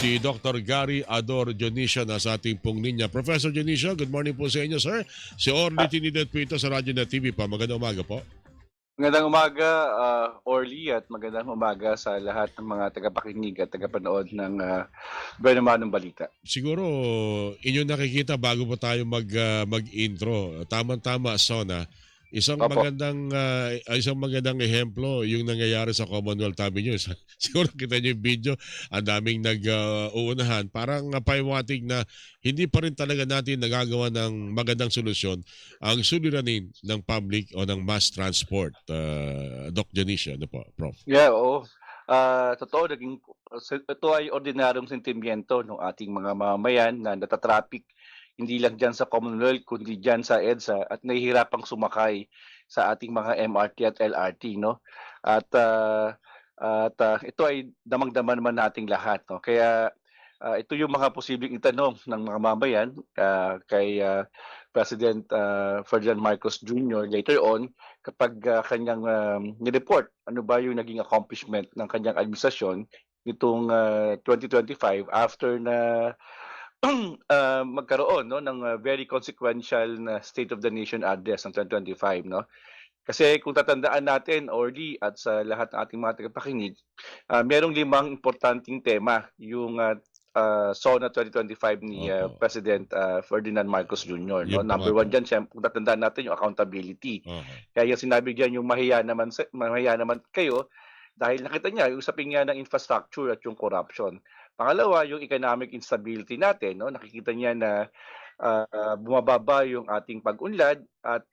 si Dr. Gary Ador Dionisio na sa ating pong linya. Professor Dionisio, good morning po sa inyo, sir. Si Orly Ah, Trinidad po ito sa Radyo Net TV pa. Magandang umaga po. Magandang umaga, Orly, at magandang umaga sa lahat ng mga tagapakinig at tagapanood ng Benumanong Balita. Siguro inyo nakikita bago pa tayo mag-intro. Tama-tama, Sona. Opo. Isang magandang ehemplo yung nangyayari sa Commonwealth Avenue. Siguro kita niyo yung video, ang daming nag-uunahan. Parang paiwatig na hindi pa rin talaga natin nagagawa ng magandang solusyon ang suliranin ng public o ng mass transport. Doc Dionisio, ano po, Prof? Yeah, oo. Totoo, ito ay ordinaryong sentimiento ng ating mga mamamayan na natatraffic hindi lang dyan sa Commonwealth, kundi dyan sa EDSA at nahihirapang sumakay sa ating mga MRT at LRT, no? At, ito ay damang-dama naman nating lahat, no? Kaya ito yung mga posibleng itanong ng mga mamayan kay President Ferdinand Marcos Jr. later on kapag kanyang ni-report ano ba yung naging accomplishment ng kanyang administrasyon nitong 2025 after na magkaroon no ng very consequential na State of the Nation address ng 2025, no. Kasi kung tatandaan natin, Orly, at sa lahat ng ating mga tagapakinig, merong limang importanteng tema yung SONA 2025 ni Opo. President Ferdinand Marcos Jr. No? Yun pa nga Number po. one dyan, siyempre, kung tatandaan natin yung accountability. Oho. Kaya yung sinabi dyan yung mahiya naman kayo dahil nakita niya yung usapin nga ng infrastructure at yung corruption. Pangalawa, yung economic instability natin. No? Nakikita niya na bumababa yung ating pag-unlad at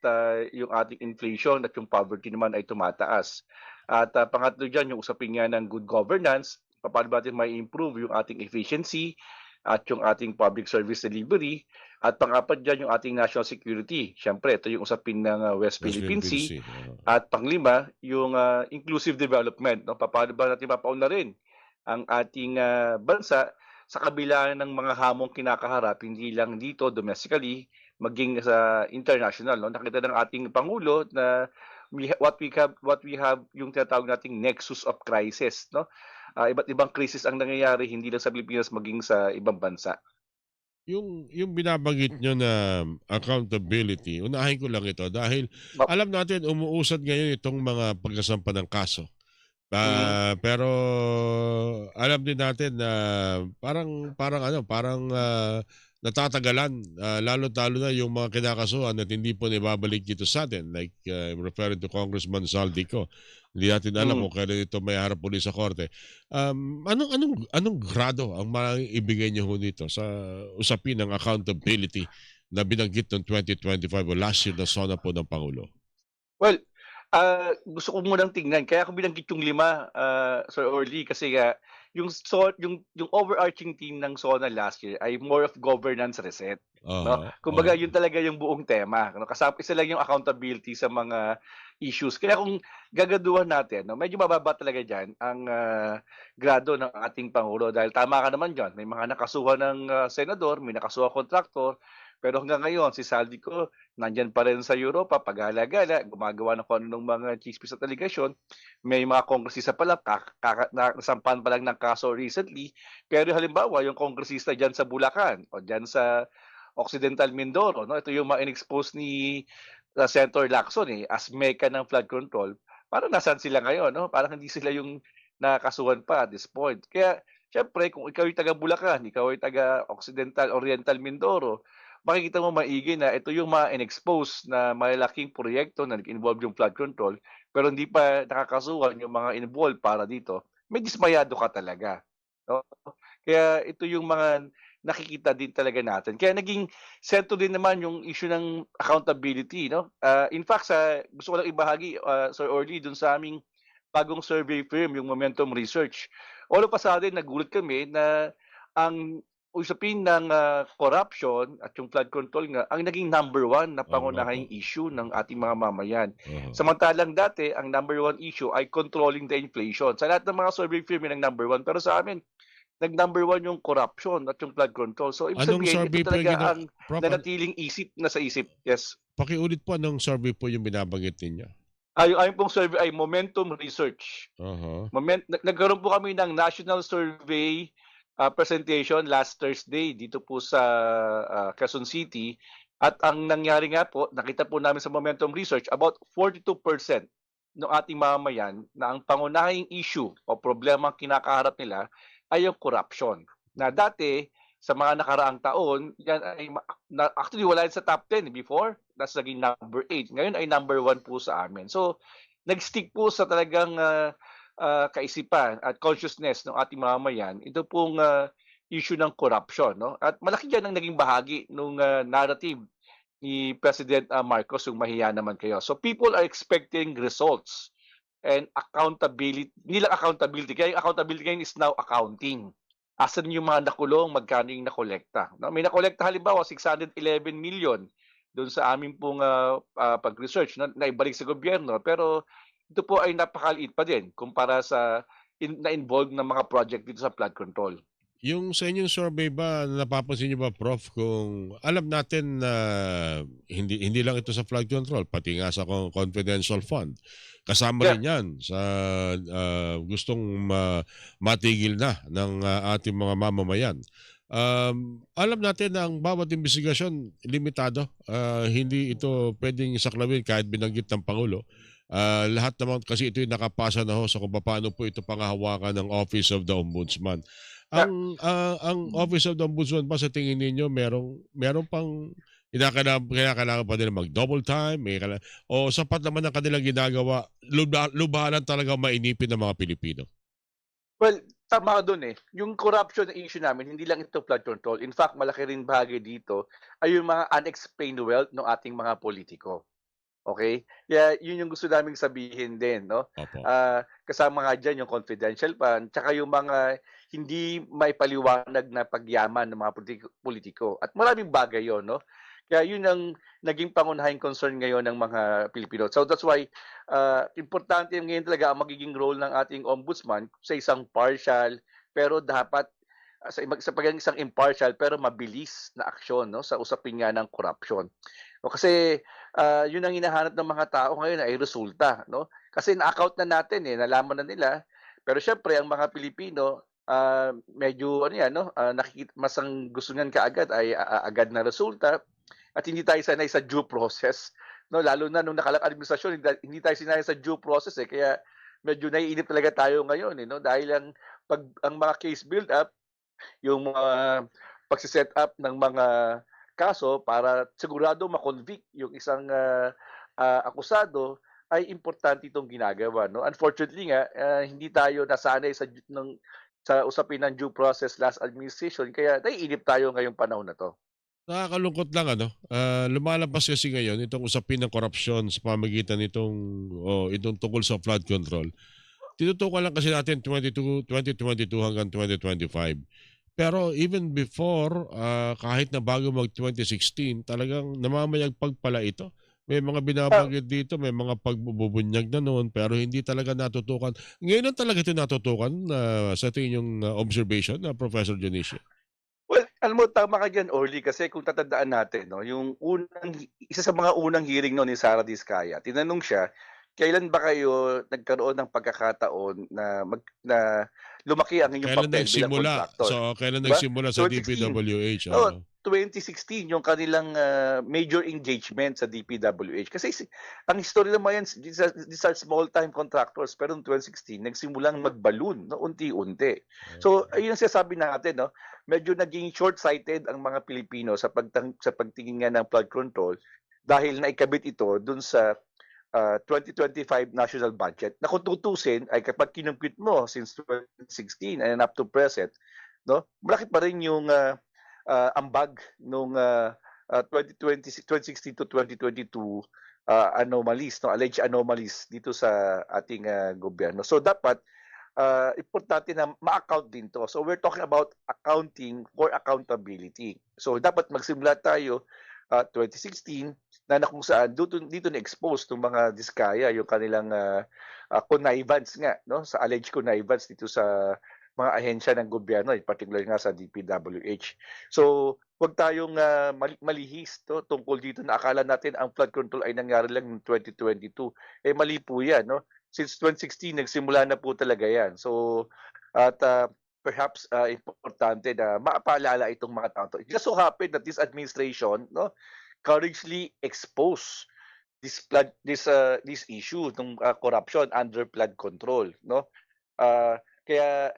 yung ating inflation at yung poverty naman ay tumataas. At pangatlo dyan, yung usapin nga ng good governance, paano ba natin may improve yung ating efficiency at yung ating public service delivery. At pang-apat dyan, yung ating national security. Siyempre, ito yung usapin ng West West Philippine Philippine Sea. Sea. Oho. At panglima, yung inclusive development. No? Paano ba natin mapaunlarin ang ating bansa sa kabila ng mga hamong kinakaharap, hindi lang dito domestically, maging sa international. No? Nakita ng ating Pangulo na what we have yung tinatawag nating nexus of crisis. No? Iba't ibang crisis ang nangyayari, hindi lang sa Pilipinas, maging sa ibang bansa. Yung binabanggit niyo na accountability, unahin ko lang ito dahil Ba- alam natin umuusad ngayon itong mga pagsasampa ng kaso. Mhm. Pero alam din natin na parang natatagalan, lalo't-lalo na yung mga kinakasuhan at hindi po naibabalik dito sa atin like referring to Congressman Zaldico. Hindi natin alam Mhm. kung kailan ito may harap uli sa korte. Anong grado ang maibigay niyo ho dito sa usapin ng accountability na binanggit noong 2025 o last year na SONA po ng Pangulo? Well, gusto ko munang tingnan kaya ako binanggit yung lima, Sir Orly, kasi nga yung overarching theme ng SONA last year ay more of governance reset, 'no? Aha, Kumbaga oo. yun talaga yung buong tema, 'no? Isa lang yung accountability sa mga issues. Kaya kung gagaduhan natin, 'no, medyo mababa talaga diyan ang grado ng ating pangulo dahil tama ka naman diyan, may mga nakasuhan ng senador, may nakasuhan kontraktor, pero hanggang ngayon si Saldico nandiyan pa rin sa Europa pagala-gala, gumagawa ng kung anong mga tsismis at aligasyon. May mga kongresista pa lang nasampahan pa lang ng kaso recently, pero halimbawa yung kongresista diyan sa Bulacan o diyan sa Occidental Mindoro, 'no, ito yung mga in-expose ni Senator Lacson, as meka ng flood control. Parang nasaan sila ngayon, 'no? Parang hindi sila yung nakakasuhan pa at this point. Kaya siyempre kung ikaw ay taga Bulacan, ikaw ay taga Occidental Oriental Mindoro, makikita mo maigi na ito yung mga in-expose na malalaking proyekto na nag-involve yung flood control, pero hindi pa nakakasuhan yung mga involved para dito, may dismayado ka talaga, 'no? Kaya ito yung mga nakikita din talaga natin. Kaya naging sentro din naman yung issue ng accountability, 'no? In fact, gusto ko lang ibahagi, Sir Orly, dun sa aming bagong survey firm, yung Momentum Research. All of a sudden, nagulat kami na ang usapin ng corruption at yung flood control nga ang naging number one na Oo nga po. pangunahing issue ng ating mga mamayan. Oo. Samantalang dati, ang number one issue ay controlling the inflation. Sa lahat ng mga survey firm, yun ang number one. Pero sa amin, nag-number one yung corruption at yung flood control. So, ibig Anong sabihin, ito survey po yung talaga ang Prof, nanatiling isip na sa isip. Yes. pakiulit po anong survey po yung binabanggit ninyo? Yung pong survey ay Momentum Research. Aha. Nagkaroon po kami ng national survey presentation last Thursday dito po sa Quezon City. At ang nangyari nga po, nakita po namin sa Momentum Research, about 42% ng ating mamamayan na ang pangunahing issue o problema ang kinakaharap nila ay yung corruption. Na dati, sa mga nakaraang taon, yan ay actually wala yan sa top 10 before. That's naging number 8. Ngayon ay number 1 po sa amin. So, nag-stick po sa talagang kaisipan at consciousness ng ating mamamayan ito pong issue ng corruption, no? At malaki diyan ang naging bahagi nung narrative ni President Marcos, yung mahiya naman kayo. So people are expecting results and accountability. Hindi lang accountability, kaya yung accountability ngayon is now accounting. Asan yung mga nakulong, magkano yung nakolekta? No? May nakolekta halimbawa 611 million doon sa aming pong pag-research na ibalik sa gobyerno. Pero ito po ay napakaliit pa din kumpara sa na-involved ng mga project dito sa flood control. Yung sa inyong survey ba, napapansin niyo ba, Prof, kung alam natin na hindi lang ito sa flood control, pati nga sa confidential fund. Kasama Yeah. rin yan sa gustong matigil na ng ating mga mamamayan. Alam natin na ang bawat investigasyon limitado. Hindi ito pwedeng saklawin kahit binanggit ng Pangulo. Lahat naman kasi ito yung nakapasa na ho sa kung paano po ito pangahawakan ng Office of the Ombudsman. Yeah. Ang Office of the Ombudsman ba sa tingin ninyo merong pang kailangan pa nila mag-double time, o sapat naman ang kanilang ginagawa, lubhanan talagang mainipin ng mga Pilipino? Well, tama ka dun eh. Yung corruption na issue namin, hindi lang ito flood control. In fact, malaki rin bahagi dito ay yung mga unexplained wealth ng ating mga politiko. Okay? Kaya yun yung gusto naming sabihin din, no? Opo. Kasama nga dyan yung confidential fund, tsaka yung mga hindi maipaliwanag na pagyaman ng mga politiko. At maraming bagay yon, no? Kaya yun ang naging pangunahing concern ngayon ng mga Pilipino. So that's why importante ngayon talaga ang magiging role ng ating ombudsman sa isang partial, pero dapat sa pagiging isang impartial pero mabilis na aksyon, no, sa usapin nga ng corruption. O kasi yun ang hinahanap ng mga tao ngayon ay resulta, no? Kasi na-account na natin eh, nalaman na nila. Pero syempre ang mga Pilipino medyo ano yan, no, nakikita mas ang gusto niyan kaagad ay agad na resulta at hindi tayo sanay sa due process, no? Lalo na nung nakaraang administrasyon, hindi tayo sanay sa due process eh, kaya medyo naiinip talaga tayo ngayon eh, no? Dahil ang mga case build up, yung mga pagse-set up ng mga kaso para sigurado ma-convict yung isang akusado ay importante itong ginagawa, no? Unfortunately nga hindi tayo nasanay sa usapin ng due process last administration kaya naiinip tayo ngayong panahon na 'to. Nakakalungkot lang ano, lumalabas kasi ngayon itong usapin ng korupsyon sa pamamagitan itong tungkol sa flood control. Tinutukan lang kasi natin 2022 hanggang 2025. Pero even before, kahit na bago mag 2016, talagang namamayagpag pala ito. May mga Ah, binabanggit dito, may mga pagbubunyag na noon, pero hindi talaga natutukan. Ngayon lang talaga ito natutukan sa tingin yung observation na Professor Dionisio. well, alam mo tama ka diyan, Orly, kasi kung tatandaan natin 'no, yung isa sa mga unang hearing 'no ni Sara Diskaya, tinanong siya, "Kailan ba kayo nagkaroon ng pagkakataon na lumaki ang inyong papel bilang kontraktor?" Kailan 'Di ba? nagsimula sa 2016. DPWH, Oo, oo. 2016 yung kanilang major engagement sa DPWH. Kasi ang history naman yan, these are small time contractors, pero noong 2016 nagsimulang mag-balloon, no, unti-unti. So Oo. ayun ang sinasabi natin, no, medyo naging short-sighted ang mga Pilipino sa pagtingin nga ng flood control dahil naikabit ito dun sa 2025 national budget na kung tutusin ay kapag kinumpute mo since 2016 and up to present, no, malaki pa rin yung ambag nung 2016 to 2022 anomalies, no, alleged anomalies dito sa ating gobyerno. So dapat importante na ma-account din to. So we're talking about accounting for accountability. So dapat magsimula tayo 2016 na kung saan dito na-expose ng mga diskaya yung kanilang connivance nga, no, sa alleged connivance dito sa mga ahensya ng gobyerno, in particular nga sa DPWH. So, wag tayong malihis tungkol dito na akala natin ang flood control ay nangyari lang noong 2022. Eh mali po 'yan, no? Since 2016 nagsimula na po talaga 'yan. So, at perhaps importante na mapaalala itong mga tao 'to. It just so happened that this administration, no, courageously expose this issue ng corruption under flood control, no? Kaya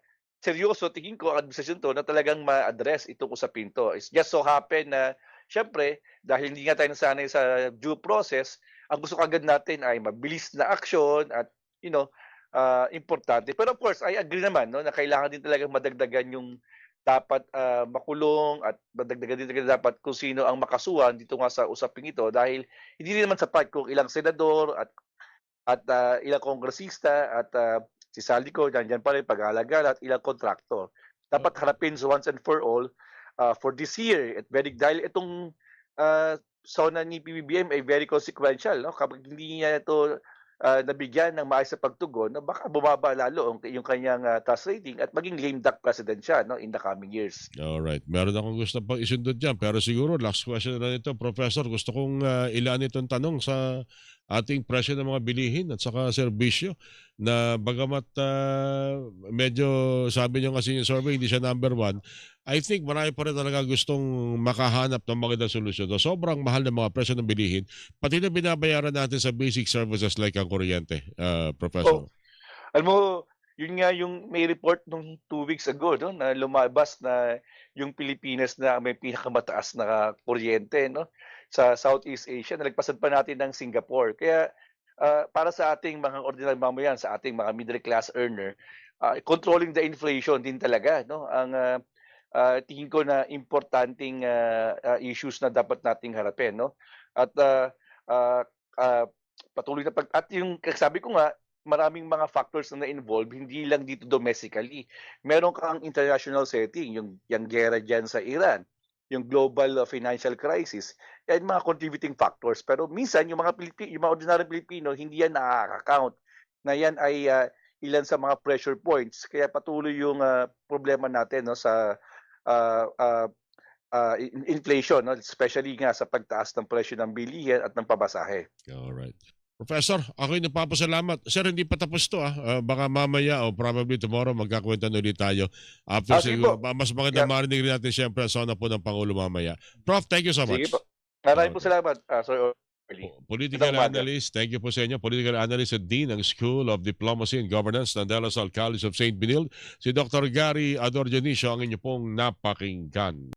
seryoso tingin ko ang administrasyon 'to na talagang ma-address itong usapin 'to. It's just so happen na siyempre dahil hindi nga tayo nasanay sa due process, ang gusto kaagad natin ay mabilis na aksyon at you know, importante. Pero of course, I agree naman 'no, na kailangan din talagang madagdagan yung dapat, makulong at madagdagan din talaga dapat kung sino ang makasuhan dito nga sa usaping ito dahil hindi rin naman sapat kung ilang senador at ilang kongresista at si Saldico nandiyan pa rin pag-aalagala at ilang kontraktor. Dapat harapin once and for all, for this year at dahil itong SONA ni PBBM ay very consequential 'no, kapag hindi niya ito nabigyan ng maayos na pagtugon na baka bumaba lalo yung kanyang tax rating at maging lame duck president siya 'no, in the coming years. Alright, meron akong gusto pang isundot diyan, pero siguro last question na nito, Professor. Gusto kong, ilaan itong tanong sa ating presyo ng mga bilihin at saka serbisyo na bagamat, medyo sabi niyo kasi yung survey hindi siya number one, I think marami pa rin talaga gustong makahanap ng magandang solusyon. So, sobrang mahal ng mga presyo ng bilihin, pati na binabayaran natin sa basic services like ang kuryente, Oh, Professor. alam mo, yun nga yung may report nung 2 weeks ago 'no, na lumabas na yung Pilipinas na may pinakamataas na kuryente 'no, sa Southeast Asia, nalagpasan pa natin ng Singapore. Kaya, para sa ating mga ordinary mamamayan, sa ating mga middle class earner, controlling the inflation din talaga 'no, ang, tingin ko na importanteng, issues na dapat nating harapin 'no. At, ah, ah, patuloy na at yung sabi ko nga, maraming mga factors na na-involve hindi lang dito domestically. Meron kang international setting, yung giyera diyan sa Iran, yung global financial crisis, yan mga contributing factors. Pero minsan yung mga yung mga ordinaryong Pilipino hindi yan nakaka-count na yan ay ilan sa mga pressure points. Kaya patuloy yung problema natin no sa ah, ah, inflation no, especially nga sa pagtaas ng presyo ng bilihin at ng pabasahe. Alright. Professor, ako'y nagpapasalamat. Sir, hindi pa tapos 'to, baka mamaya o probably tomorrow magkakuwentan ulit tayo. After Sige siguro po. mas magandang Yeah, marinig rin natin siyempre ang SONA po ng Pangulo mamaya. Prof, thank you so sige po. much. Maraming po Okay. salamat, Sir Orly. Political Magandang umaga. analyst, thank you po sa inyo. Political analyst at Dean ng School of Diplomacy and Governance ng De La Salle College of St. Benilde, si Dr. Gary Ador Dionisio ang inyo pong napakinggan.